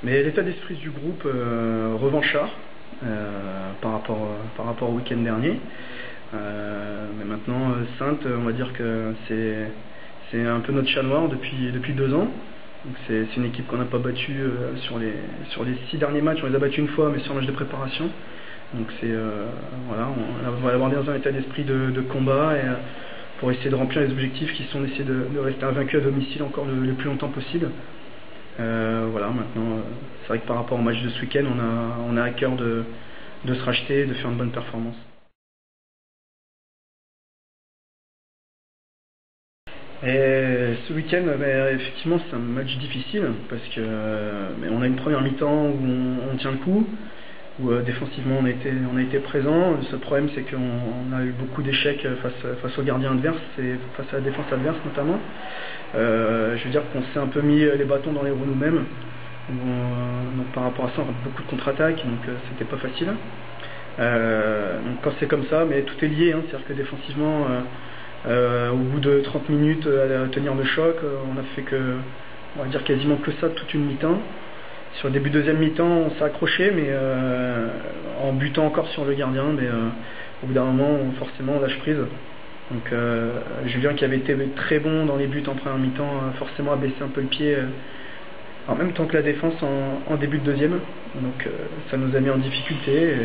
Mais l'état d'esprit du groupe revanchard par rapport au week-end dernier. Mais maintenant, Saintes, on va dire que c'est un peu notre chat noir depuis 2 ans. C'est une équipe qu'on n'a pas battue sur les 6 derniers matchs. On les a battus une fois, mais sur un match de préparation. Donc voilà, on va avoir dans un état d'esprit de combat et pour essayer de remplir les objectifs qui sont d'essayer de rester invaincu à domicile encore le plus longtemps possible. Voilà, maintenant, c'est vrai que par rapport au match de ce week-end, on a à cœur de se racheter et de faire une bonne performance. Et ce week-end, effectivement, c'est un match difficile parce que on a une première mi-temps où on tient le coup, où défensivement on a été présent. Le seul problème, c'est qu'on a eu beaucoup d'échecs face aux gardiens adverses et face à la défense adverse notamment. Je veux dire qu'on s'est un peu mis les bâtons dans les roues nous-mêmes. Donc par rapport à ça, on a beaucoup de contre-attaques, donc c'était pas facile. Donc quand c'est comme ça, mais tout est lié, hein, c'est-à-dire que défensivement, au bout de 30 minutes à tenir le choc, on a fait on va dire quasiment que ça toute une mi-temps. Sur le début de deuxième mi-temps, on s'est accroché, mais en butant encore sur le gardien, mais au bout d'un moment, forcément, on lâche prise. Donc Julien, qui avait été très bon dans les buts en première mi-temps, forcément a baissé un peu le pied en même temps que la défense en début de deuxième. Donc ça nous a mis en difficulté et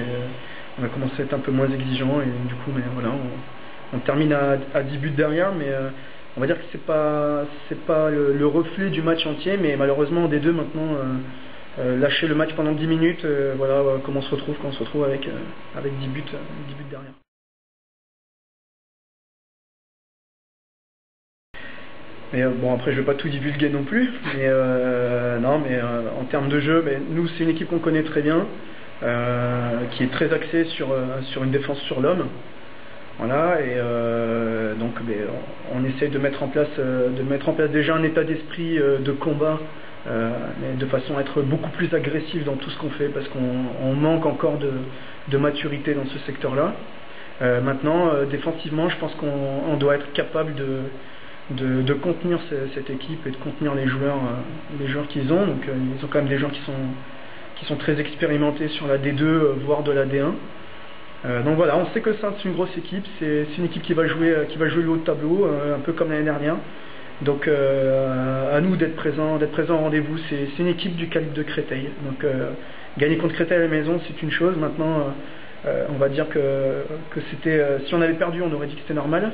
on a commencé à être un peu moins exigeant et du coup, mais voilà, on termine à 10 buts derrière, mais on va dire que c'est pas le reflet du match entier, mais malheureusement des deux maintenant. Lâcher le match pendant 10 minutes, voilà comment on se retrouve quand on se retrouve avec 10 buts derrière. Mais bon, après je vais pas tout divulguer non plus, mais non, mais en termes de jeu, nous c'est une équipe qu'on connaît très bien, qui est très axée sur une défense sur l'homme. Voilà, et donc on essaye de mettre en place déjà un état d'esprit de combat, mais de façon à être beaucoup plus agressif dans tout ce qu'on fait, parce qu'on manque encore de maturité dans ce secteur-là. Maintenant, défensivement, je pense qu'on doit être capable de contenir cette équipe et de contenir les joueurs qu'ils ont. Donc ils ont quand même des gens qui sont très expérimentés sur la D2, voire de la D1. Donc voilà, on sait que Saintes c'est une grosse équipe, c'est une équipe qui va jouer le haut de tableau, un peu comme l'année dernière. Donc à nous d'être présents au rendez-vous. C'est une équipe du calibre de Créteil. Donc gagner contre Créteil à la maison, c'est une chose. Maintenant, on va dire que c'était, si on avait perdu, on aurait dit que c'était normal.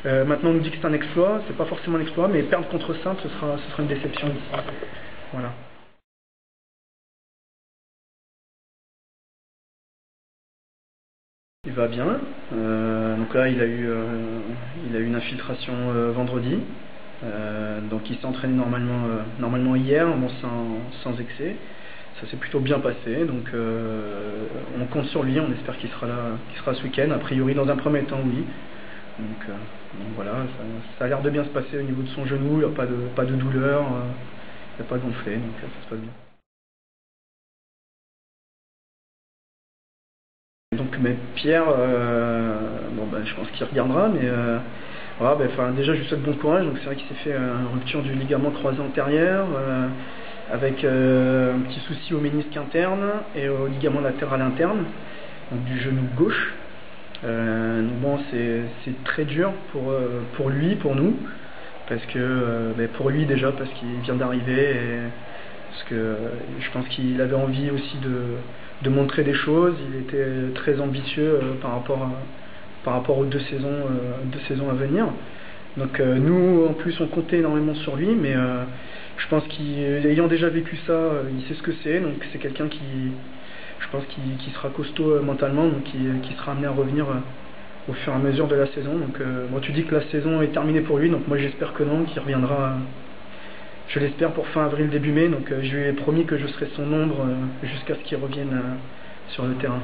Maintenant, on nous dit que c'est un exploit. C'est pas forcément un exploit, mais perdre contre Saintes, ce sera une déception. Voilà. Il va bien. Donc là, il a eu une infiltration vendredi. Donc il s'est entraîné normalement hier, bon, sans excès. Ça s'est plutôt bien passé. Donc on compte sur lui. On espère qu'il sera ce week-end. A priori, dans un premier temps, oui. Donc voilà, ça a l'air de bien se passer au niveau de son genou. Il n'y a pas de douleur, il n'y a pas gonflé, donc ça se passe bien. Donc mais Pierre, je pense qu'il regardera, mais voilà, déjà je lui souhaite bon courage. Donc c'est vrai qu'il s'est fait une rupture du ligament croisé antérieur, avec un petit souci au ménisque interne et au ligament latéral interne, donc du genou gauche. Bon, c'est très dur pour lui, pour nous, parce que pour lui déjà parce qu'il vient d'arriver et parce que je pense qu'il avait envie aussi de montrer des choses. Il était très ambitieux par rapport aux deux saisons à venir. Donc nous en plus on comptait énormément sur lui, mais je pense qu'ayant déjà vécu ça, il sait ce que c'est. Donc c'est quelqu'un je pense qui sera costaud mentalement, donc qui sera amené à revenir au fur et à mesure de la saison. Donc bon, tu dis que la saison est terminée pour lui, donc moi j'espère que non, qu'il reviendra. Je l'espère pour fin avril, début mai. Donc je lui ai promis que je serai son ombre jusqu'à ce qu'il revienne sur le terrain.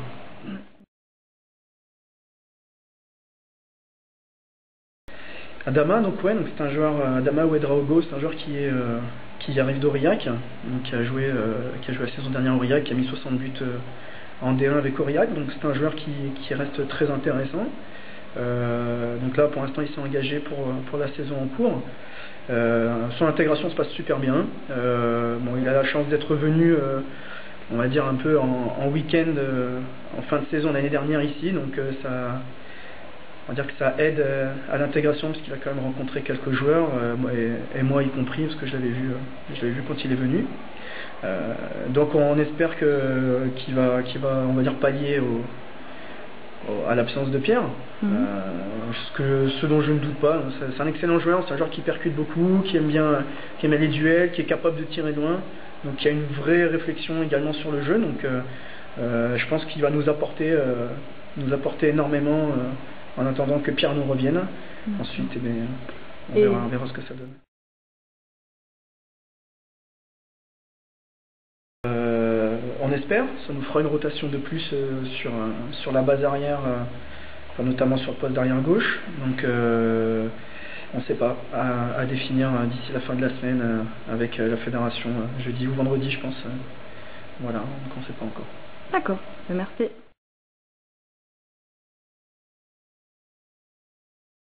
Adama, donc c'est un joueur, Adama Ouedraogo, c'est un joueur qui arrive d'Aurillac, qui a joué la saison dernière à Aurillac, qui a mis 60 buts en D1 avec Aurillac, donc c'est un joueur qui reste très intéressant. Donc là pour l'instant il s'est engagé pour la saison en cours. Son intégration se passe super bien. Bon, il a la chance d'être venu, on va dire un peu en week-end, en fin de saison l'année dernière ici, donc on va dire que ça aide à l'intégration parce qu'il a quand même rencontré quelques joueurs, et moi y compris, parce que je l'avais vu quand il est venu. Donc on espère qu'il va, on va dire, pallier à l'absence de Pierre. Ce dont je ne doute pas. C'est un excellent joueur, c'est un joueur qui percute beaucoup, qui aime les duels, qui est capable de tirer loin, donc il y a une vraie réflexion également sur le jeu, donc je pense qu'il va nous apporter énormément en attendant que Pierre nous revienne. Ensuite, on verra ce que ça donne. On espère, ça nous fera une rotation de plus sur la base arrière, enfin, notamment sur le poste d'arrière gauche. Donc on ne sait pas, à définir d'ici la fin de la semaine avec la fédération, jeudi ou vendredi je pense. Voilà, donc on ne sait pas encore. D'accord, merci.